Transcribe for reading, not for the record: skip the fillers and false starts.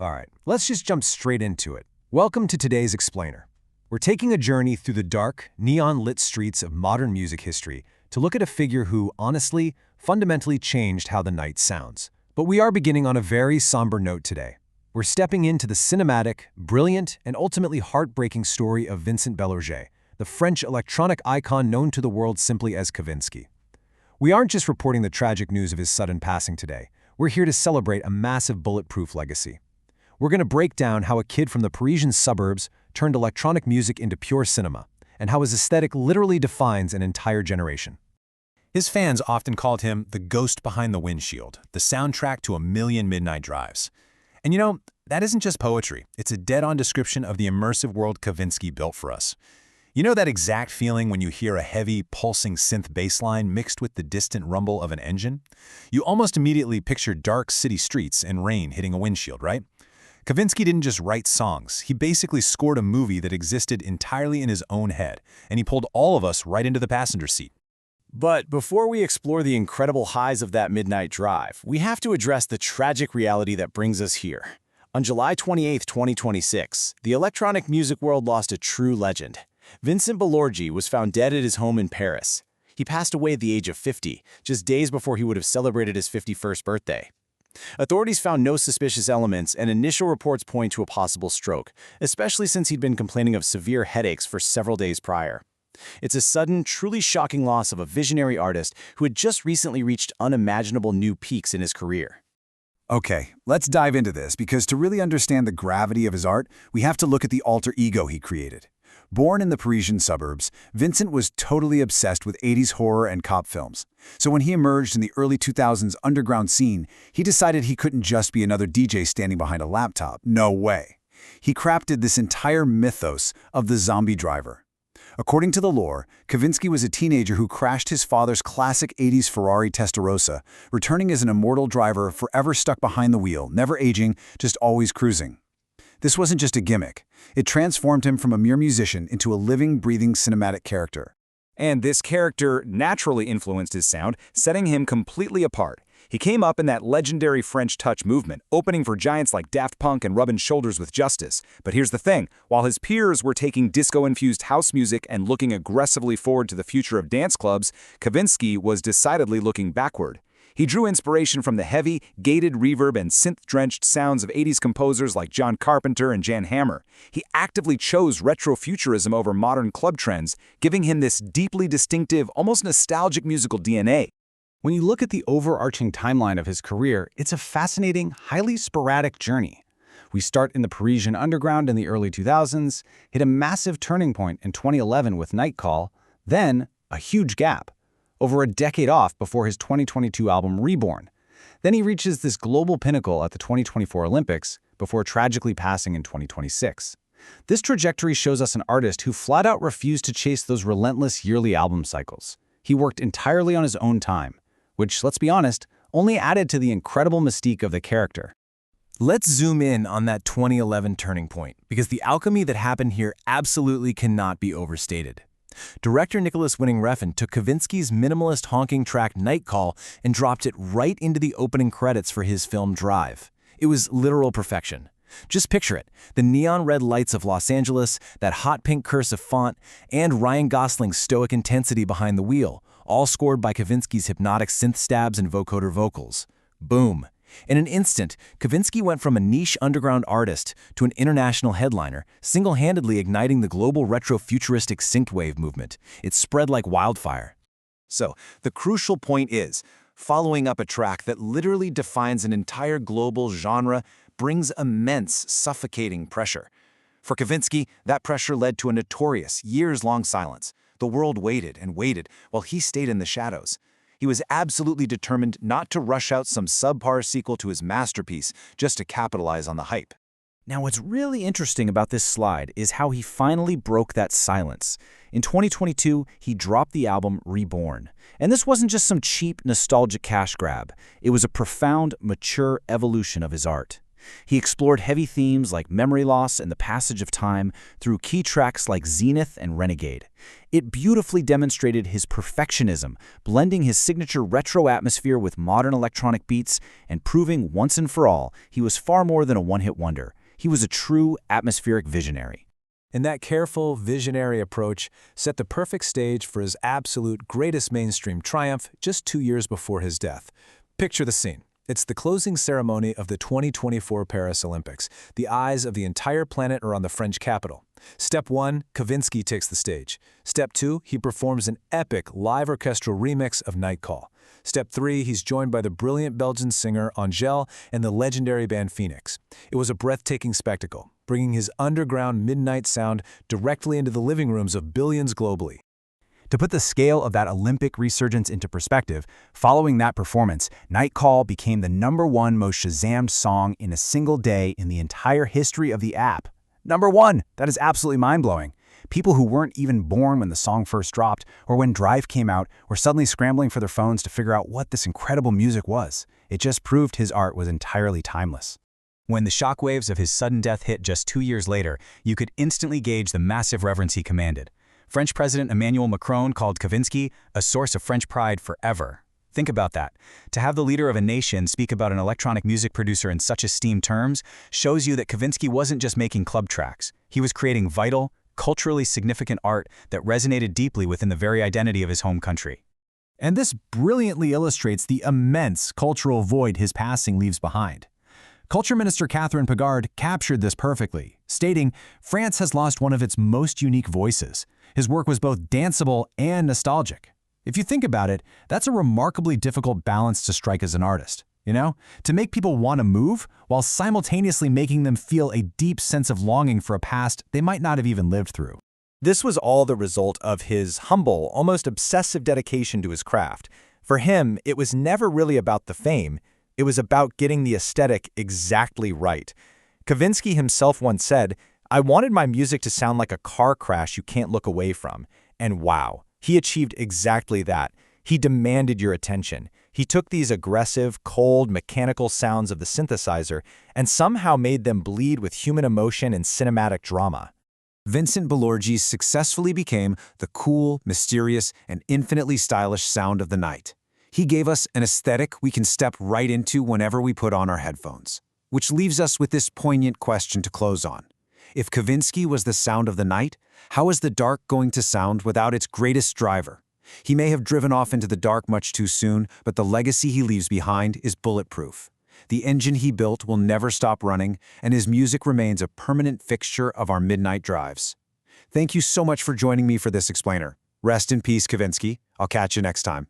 All right, let's just jump straight into it. Welcome to today's Explainer. We're taking a journey through the dark, neon-lit streets of modern music history to look at a figure who, honestly, fundamentally changed how the night sounds. But we are beginning on a very somber note today. We're stepping into the cinematic, brilliant, and ultimately heartbreaking story of Vincent Bellorgey, the French electronic icon known to the world simply as Kavinsky. We aren't just reporting the tragic news of his sudden passing today. We're here to celebrate a massive bulletproof legacy. We're going to break down how a kid from the Parisian suburbs turned electronic music into pure cinema, and how his aesthetic literally defines an entire generation. His fans often called him the ghost behind the windshield, the soundtrack to a million midnight drives. And you know, that isn't just poetry. It's a dead-on description of the immersive world Kavinsky built for us. You know that exact feeling when you hear a heavy, pulsing synth bass line mixed with the distant rumble of an engine? You almost immediately picture dark city streets and rain hitting a windshield, right? Kavinsky didn't just write songs. He basically scored a movie that existed entirely in his own head, and he pulled all of us right into the passenger seat. But before we explore the incredible highs of that midnight drive, we have to address the tragic reality that brings us here. On July 28, 2026, the electronic music world lost a true legend. Vincent Bellorgey was found dead at his home in Paris. He passed away at the age of 50, just days before he would have celebrated his 51st birthday. Authorities found no suspicious elements, and initial reports point to a possible stroke, especially since he'd been complaining of severe headaches for several days prior. It's a sudden, truly shocking loss of a visionary artist who had just recently reached unimaginable new peaks in his career. Okay, let's dive into this, because to really understand the gravity of his art, we have to look at the alter ego he created. Born in the Parisian suburbs, Vincent was totally obsessed with 80s horror and cop films. So when he emerged in the early 2000s underground scene, he decided he couldn't just be another DJ standing behind a laptop. No way. He crafted this entire mythos of the zombie driver. According to the lore, Kavinsky was a teenager who crashed his father's classic 80s Ferrari Testarossa, returning as an immortal driver forever stuck behind the wheel, never aging, just always cruising. This wasn't just a gimmick. It transformed him from a mere musician into a living, breathing cinematic character. And this character naturally influenced his sound, setting him completely apart. He came up in that legendary French touch movement, opening for giants like Daft Punk and rubbing shoulders with Justice. But here's the thing, while his peers were taking disco-infused house music and looking aggressively forward to the future of dance clubs, Kavinsky was decidedly looking backward. He drew inspiration from the heavy, gated reverb and synth-drenched sounds of 80s composers like John Carpenter and Jan Hammer. He actively chose retro-futurism over modern club trends, giving him this deeply distinctive, almost nostalgic musical DNA. When you look at the overarching timeline of his career, it's a fascinating, highly sporadic journey. We start in the Parisian underground in the early 2000s, hit a massive turning point in 2011 with Nightcall, then a huge gap, over a decade off before his 2022 album Reborn. Then he reaches this global pinnacle at the 2024 Olympics before tragically passing in 2026. This trajectory shows us an artist who flat out refused to chase those relentless yearly album cycles. He worked entirely on his own time, which, let's be honest, only added to the incredible mystique of the character. Let's zoom in on that 2011 turning point, because the alchemy that happened here absolutely cannot be overstated. Director Nicholas Winding Refn took Kavinsky's minimalist honking track Nightcall and dropped it right into the opening credits for his film Drive. It was literal perfection. Just picture it, the neon red lights of Los Angeles, that hot pink cursive font, and Ryan Gosling's stoic intensity behind the wheel, all scored by Kavinsky's hypnotic synth stabs and vocoder vocals. Boom. In an instant, Kavinsky went from a niche underground artist to an international headliner, single-handedly igniting the global retro-futuristic synthwave movement. It spread like wildfire. So, the crucial point is, following up a track that literally defines an entire global genre brings immense, suffocating pressure. For Kavinsky, that pressure led to a notorious, years-long silence. The world waited and waited while he stayed in the shadows. He was absolutely determined not to rush out some subpar sequel to his masterpiece just to capitalize on the hype. Now, what's really interesting about this slide is how he finally broke that silence. In 2022, he dropped the album Reborn. And this wasn't just some cheap, nostalgic cash grab. It was a profound, mature evolution of his art. He explored heavy themes like memory loss and the passage of time through key tracks like Zenith and Renegade. It beautifully demonstrated his perfectionism, blending his signature retro atmosphere with modern electronic beats and proving once and for all he was far more than a one-hit wonder. He was a true atmospheric visionary. And that careful, visionary approach set the perfect stage for his absolute greatest mainstream triumph just 2 years before his death. Picture the scene. It's the closing ceremony of the 2024 Paris Olympics. The eyes of the entire planet are on the French capital. Step 1, Kavinsky takes the stage. Step 2, he performs an epic live orchestral remix of Nightcall. Step 3, he's joined by the brilliant Belgian singer Angèle and the legendary band Phoenix. It was a breathtaking spectacle, bringing his underground midnight sound directly into the living rooms of billions globally. To put the scale of that Olympic resurgence into perspective, following that performance, Nightcall became the #1 most Shazammed song in a single day in the entire history of the app. #1! That is absolutely mind-blowing. People who weren't even born when the song first dropped or when Drive came out were suddenly scrambling for their phones to figure out what this incredible music was. It just proved his art was entirely timeless. When the shockwaves of his sudden death hit just 2 years later, you could instantly gauge the massive reverence he commanded. French President Emmanuel Macron called Kavinsky a source of French pride forever. Think about that. To have the leader of a nation speak about an electronic music producer in such esteemed terms shows you that Kavinsky wasn't just making club tracks. He was creating vital, culturally significant art that resonated deeply within the very identity of his home country. And this brilliantly illustrates the immense cultural void his passing leaves behind. Culture Minister Catherine Pagard captured this perfectly, stating, "France has lost one of its most unique voices. His work was both danceable and nostalgic." If you think about it, that's a remarkably difficult balance to strike as an artist, to make people want to move while simultaneously making them feel a deep sense of longing for a past they might not have even lived through. This was all the result of his humble, almost obsessive dedication to his craft. For him, it was never really about the fame. It was about getting the aesthetic exactly right. Kavinsky himself once said, "I wanted my music to sound like a car crash you can't look away from." And wow, he achieved exactly that. He demanded your attention. He took these aggressive, cold, mechanical sounds of the synthesizer and somehow made them bleed with human emotion and cinematic drama. Vincent Bollorgi successfully became the cool, mysterious, and infinitely stylish sound of the night. He gave us an aesthetic we can step right into whenever we put on our headphones. Which leaves us with this poignant question to close on. If Kavinsky was the sound of the night, how is the dark going to sound without its greatest driver? He may have driven off into the dark much too soon, but the legacy he leaves behind is bulletproof. The engine he built will never stop running, and his music remains a permanent fixture of our midnight drives. Thank you so much for joining me for this explainer. Rest in peace, Kavinsky. I'll catch you next time.